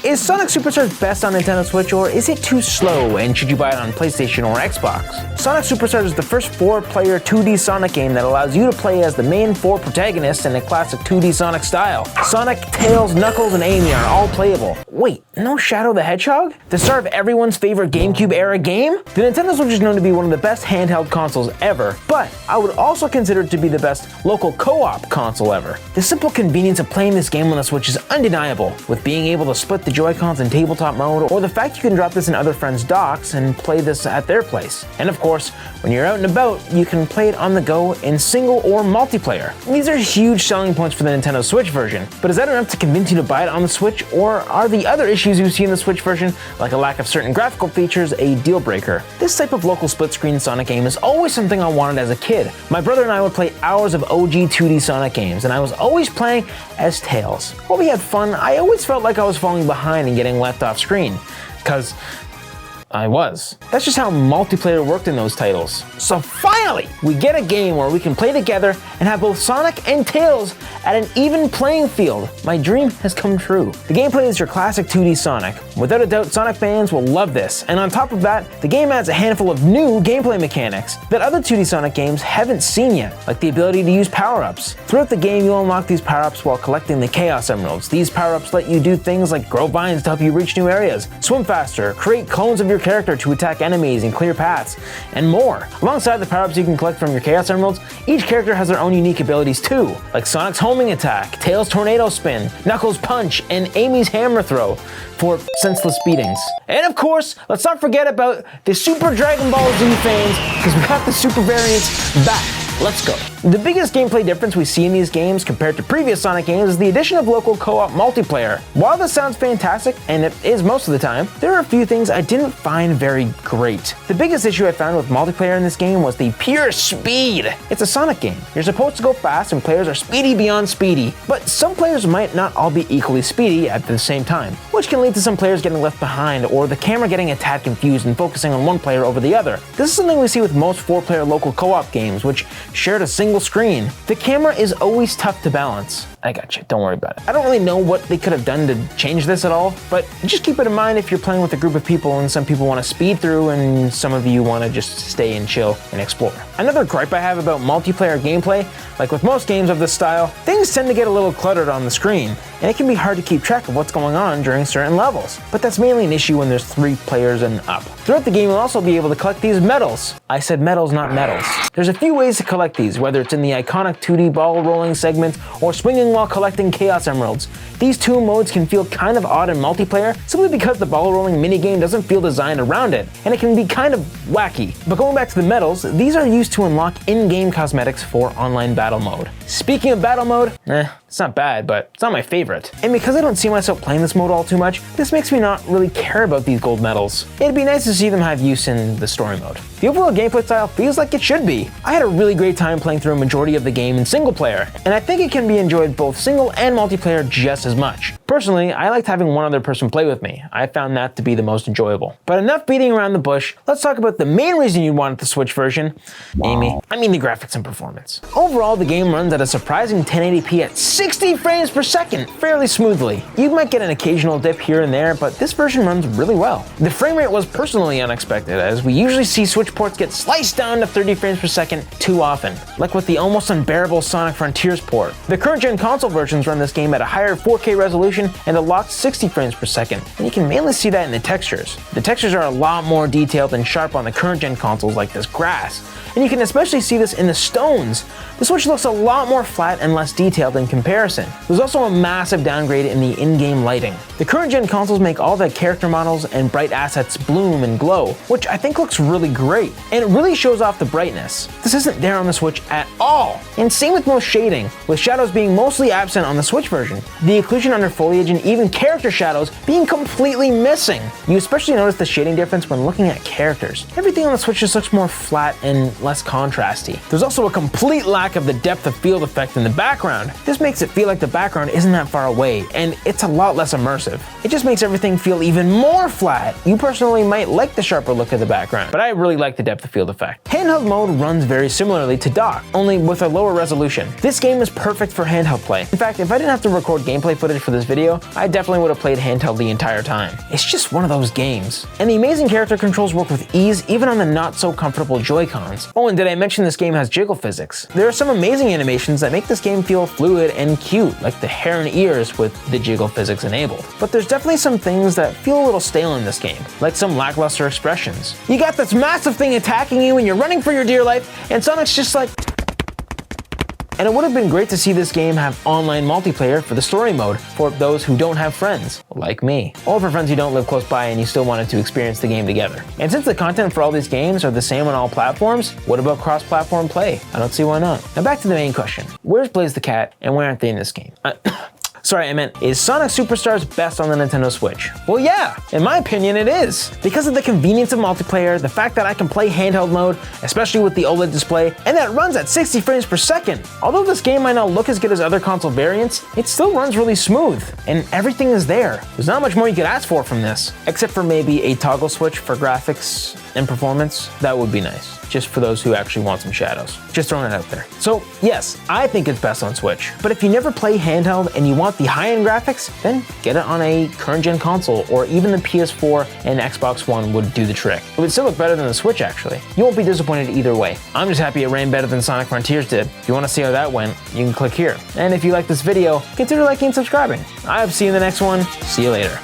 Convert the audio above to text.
Is Sonic Superstars best on Nintendo Switch, or is it too slow, and should you buy it on PlayStation or Xbox? Sonic Superstars is the first 4-player 2D Sonic game that allows you to play as the main 4 protagonists in a classic 2D Sonic style. Sonic, Tails, Knuckles, and Amy are all playable. Wait, no Shadow the Hedgehog? The star of everyone's favorite GameCube-era game? The Nintendo Switch is known to be one of the best handheld consoles ever, but I would also consider it to be the best local co-op console ever. The simple convenience of playing this game on the Switch is undeniable, with being able to split the Joy-Cons in tabletop mode, or the fact you can drop this in other friends' docks and play this at their place. And of course, when you're out and about, you can play it on the go in single or multiplayer. These are huge selling points for the Nintendo Switch version, but is that enough to convince you to buy it on the Switch, or are the other issues you see in the Switch version, like a lack of certain graphical features, a deal breaker? This type of local split-screen Sonic game is always something I wanted as a kid. My brother and I would play hours of OG 2D Sonic games, and I was always playing as Tails. While we had fun, I always felt like I was falling behind and getting left off screen, because I was. That's just how multiplayer worked in those titles. So finally, we get a game where we can play together and have both Sonic and Tails at an even playing field. My dream has come true. The gameplay is your classic 2D Sonic. Without a doubt, Sonic fans will love this. And on top of that, the game adds a handful of new gameplay mechanics that other 2D Sonic games haven't seen yet, like the ability to use power-ups. Throughout the game, you'll unlock these power-ups while collecting the Chaos Emeralds. These power-ups let you do things like grow vines to help you reach new areas, swim faster, create clones of your character to attack enemies and clear paths, and more. Alongside the power-ups you can collect from your Chaos Emeralds, each character has their own unique abilities too, like Sonic's homing attack, Tails' tornado spin, Knuckles' punch, and Amy's hammer throw for senseless beatings. And of course, let's not forget about the Super Dragon Ball Z fans, because we got the Super variants back. Let's go. The biggest gameplay difference we see in these games compared to previous Sonic games is the addition of local co-op multiplayer. While this sounds fantastic, and it is most of the time, there are a few things I didn't find very great. The biggest issue I found with multiplayer in this game was the pure speed. It's a Sonic game. You're supposed to go fast and players are speedy beyond speedy, but some players might not all be equally speedy at the same time, which can lead to some players getting left behind or the camera getting a tad confused and focusing on one player over the other. This is something we see with most 4-player local co-op games, which shared a single screen. The camera is always tough to balance. I got you, don't worry about it. I don't really know what they could have done to change this at all, but just keep it in mind if you're playing with a group of people and some people want to speed through and some of you want to just stay and chill and explore. Another gripe I have about multiplayer gameplay, like with most games of this style, things tend to get a little cluttered on the screen, and it can be hard to keep track of what's going on during certain levels. But that's mainly an issue when there's 3 players and up. Throughout the game, you'll also be able to collect these medals. I said medals, not medals. There's a few ways to collect these, whether it's in the iconic 2D ball rolling segment or swinging while collecting Chaos Emeralds. These 2 modes can feel kind of odd in multiplayer simply because the ball rolling minigame doesn't feel designed around it, and it can be kind of wacky. But going back to the medals, these are used to unlock in-game cosmetics for online battle mode. Speaking of battle mode, it's not bad, but it's not my favorite. And because I don't see myself playing this mode all too much, this makes me not really care about these gold medals. It'd be nice to see them have use in the story mode. The overall gameplay style feels like it should be. I had a really great time playing through a majority of the game in single player, and I think it can be enjoyed both single and multiplayer just as much. Personally, I liked having one other person play with me. I found that to be the most enjoyable. But enough beating around the bush, let's talk about the main reason you wanted the Switch version. Amy, I mean the graphics and performance. Overall, the game runs at a surprising 1080p at 60 frames per second, fairly smoothly. You might get an occasional dip here and there, but this version runs really well. The frame rate was personally unexpected, as we usually see Switch ports get sliced down to 30 frames per second too often, like with the almost unbearable Sonic Frontiers port. The current gen console versions run this game at a higher 4K resolution and a locked 60 frames per second, and you can mainly see that in the textures. The textures are a lot more detailed and sharp on the current gen consoles, like this grass, and you can especially see this in the stones. The Switch looks a lot more flat and less detailed in comparison. There's also a massive downgrade in the in-game lighting. The current gen consoles make all the character models and bright assets bloom and glow, which I think looks really great, and it really shows off the brightness. This isn't there on the Switch at all. And same with most shading, with shadows being mostly absent on the Switch version. The occlusion under foliage and even character shadows being completely missing. You especially notice the shading difference when looking at characters. Everything on the Switch just looks more flat and less contrasty. There's also a complete lack of the depth of field effect in the background. This makes it feel like the background isn't that far away, and it's a lot less immersive. It just makes everything feel even more flat. You personally might like the sharper look of the background, but I really like the depth of field effect. Handheld mode runs very similarly to dock, only with a lower resolution. This game is perfect for handheld play. In fact, if I didn't have to record gameplay footage for this video, I definitely would have played Handheld the entire time. It's just one of those games. And the amazing character controls work with ease even on the not so comfortable Joy-Cons. Oh, and did I mention this game has jiggle physics? There are some amazing animations that make this game feel fluid and cute, like the hair and ears with the jiggle physics enabled. But there's definitely some things that feel a little stale in this game, like some lackluster expressions. You got this massive thing attacking you and you're running for your dear life, and Sonic's just like... And it would have been great to see this game have online multiplayer for the story mode for those who don't have friends, like me. Or for friends who don't live close by and you still wanted to experience the game together. And since the content for all these games are the same on all platforms, what about cross-platform play? I don't see why not. Now back to the main question. Where's Blaze the Cat and why aren't they in this game? Sorry, I meant, is Sonic Superstars best on the Nintendo Switch? Well, yeah, in my opinion it is. Because of the convenience of multiplayer, the fact that I can play handheld mode, especially with the OLED display, and that it runs at 60 frames per second. Although this game might not look as good as other console variants, it still runs really smooth, and everything is there. There's not much more you could ask for from this, except for maybe a toggle switch for graphics and performance. That would be nice, just for those who actually want some shadows. Just throwing it out there. So yes, I think it's best on Switch, but if you never play handheld and you want the high-end graphics, then get it on a current-gen console, or even the PS4 and Xbox One would do the trick. It would still look better than the Switch, actually. You won't be disappointed either way. I'm just happy it ran better than Sonic Frontiers did. If you want to see how that went, you can click here. And if you like this video, consider liking and subscribing. I'll see you in the next one. See you later.